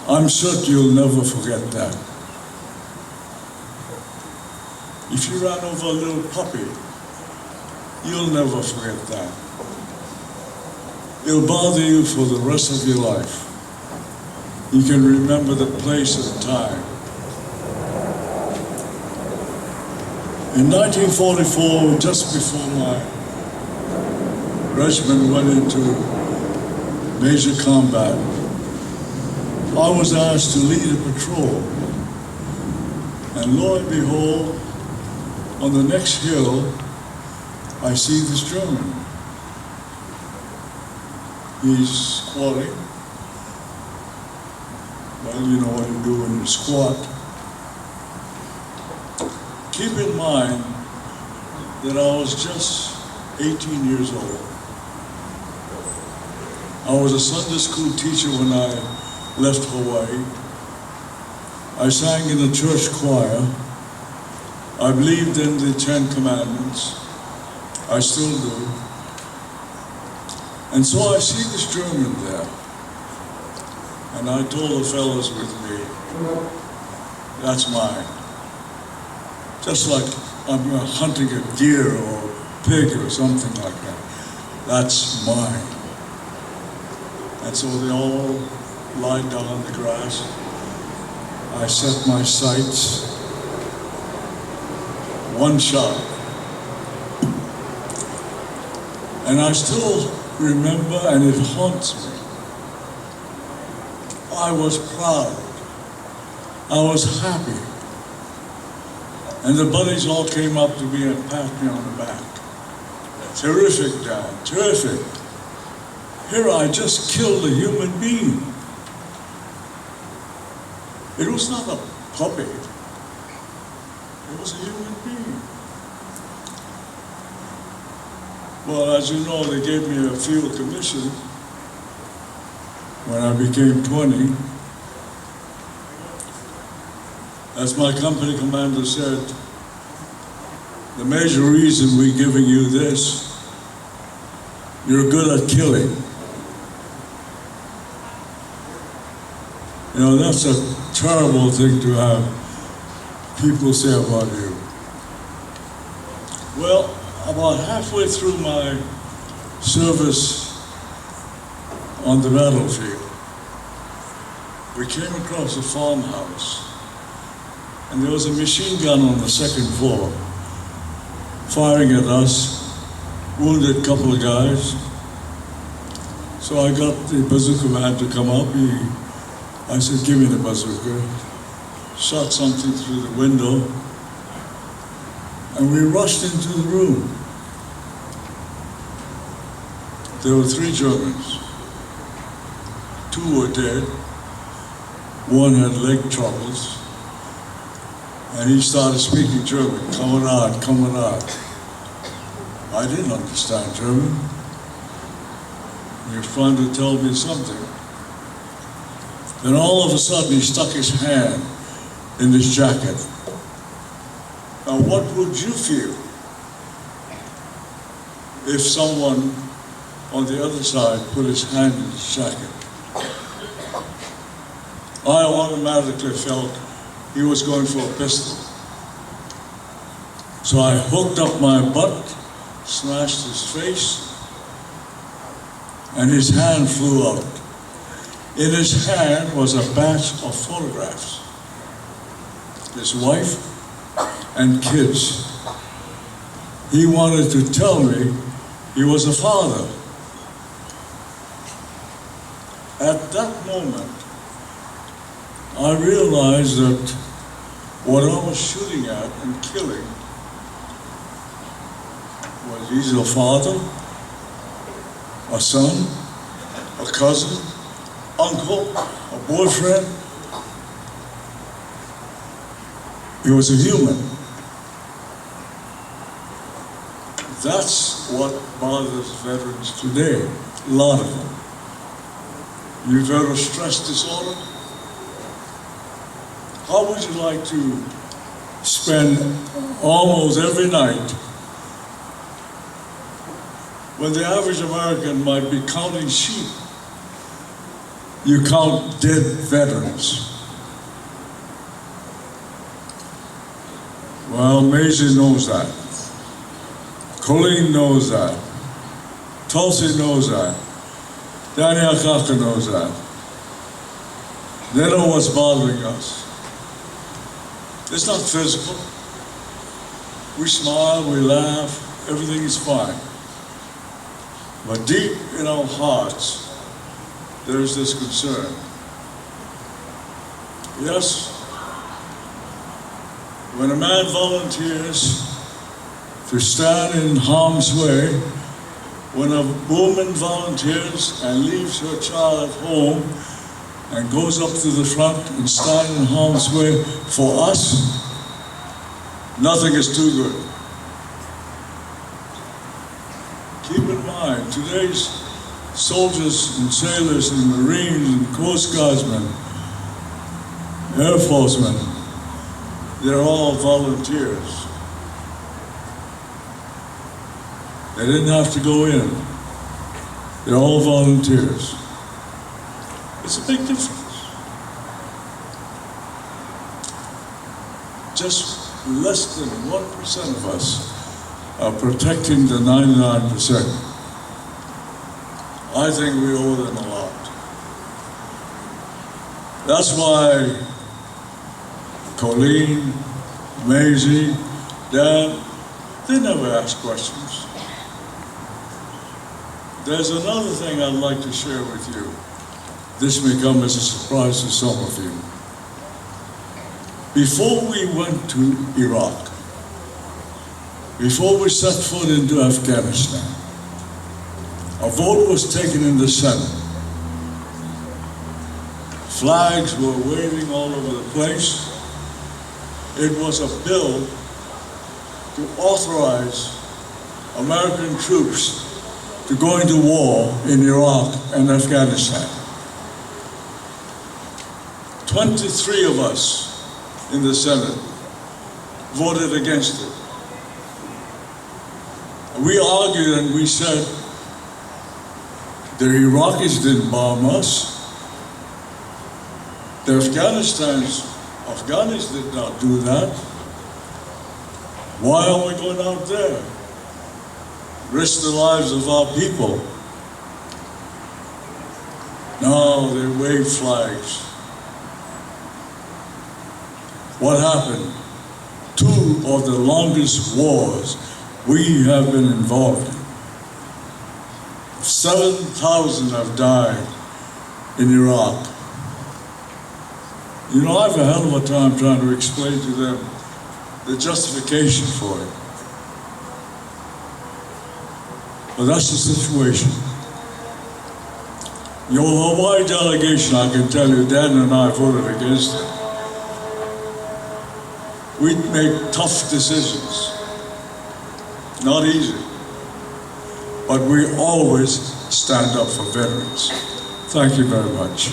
I'm certain you'll never forget that. If you ran over a little puppy, you'll never forget that. It'll bother you for the rest of your life. You can remember the place and time. In 1944, just before my regiment went into major combat, I was asked to lead a patrol. And lo and behold, on the next hill, I see this German. He's squatting. Well, you know what you do when you squat. Keep in mind that I was just 18 years old. I was a Sunday school teacher when I left Hawaii. I sang in the church choir. I believed in the 10 Commandments. I still do. And so I see this German there. And I told the fellows with me, that's mine. Just like I'm hunting a deer or pig or something like that. That's mine. And so they all lied down on the grass. I set my sights. One shot. And I still remember, and it haunts me. I was proud. I was happy. And the buddies all came up to me and pat me on the back. Terrific, Dan, terrific. Here I just killed a human being. It was not a puppy. It was a human being. Well, as you know, they gave me a field commission when I became 20. As my company commander said, the major reason we're giving you this, you're good at killing. You know, that's a terrible thing to have people say about you. Well, about halfway through my service on the battlefield, we came across a farmhouse, and there was a machine gun on the second floor, firing at us, wounded a couple of guys. So I got the bazooka man to come up. I said, give me the bazooka. Shot something through the window, and we rushed into the room. There were 3 Germans. 2 were dead. 1 had leg troubles. And he started speaking German, Kamerad, Kamerad. I didn't understand German. He was trying to tell me something. Then all of a sudden he stuck his hand in his jacket. Now what would you feel if someone on the other side put his hand in his jacket? I automatically felt he was going for a pistol. So I hooked up my butt, smashed his face, and his hand flew out. In his hand was a batch of photographs. His wife and kids. He wanted to tell me he was a father. At that moment, I realized that what I was shooting at and killing was either a father, a son, a cousin, uncle, a boyfriend. He was a human. That's what bothers veterans today, a lot of them. You've heard of stress disorder? How would you like to spend almost every night when the average American might be counting sheep you count dead veterans. Well, Maisie knows that. Colleen knows that. Tulsi knows that. Daniel Inouye knows that. They know what's bothering us. It's not physical. We smile, we laugh, everything is fine. But deep in our hearts, there's this concern. Yes, when a man volunteers to stand in harm's way, when a woman volunteers and leaves her child at home and goes up to the front and stands in harm's way for us, nothing is too good. Keep in mind, today's soldiers and sailors and Marines and Coast Guardsmen, Air Forcemen, they're all volunteers. They didn't have to go in. They're all volunteers. It's a big difference. Just less than 1% of us are protecting the 99%. I think we owe them a lot. That's why Colleen, Maisie, Dan, they never ask questions. There's another thing I'd like to share with you. This may come as a surprise to some of you. Before we went to Iraq, before we set foot into Afghanistan, a vote was taken in the Senate. Flags were waving all over the place. It was a bill to authorize American troops to go into war in Iraq and Afghanistan. 23 of us in the Senate voted against it. We argued and we said, the Iraqis didn't bomb us. The Afghanis did not do that. Why are we going out there? Risk the lives of our people. No, they wave flags. What happened? 2 of the longest wars we have been involved in. 7,000 have died in Iraq. You know, I have a hell of a time trying to explain to them the justification for it. But that's the situation. Your Hawaii delegation, I can tell you, Dan and I voted against it. We make tough decisions. Not easy. But we always stand up for veterans. Thank you very much.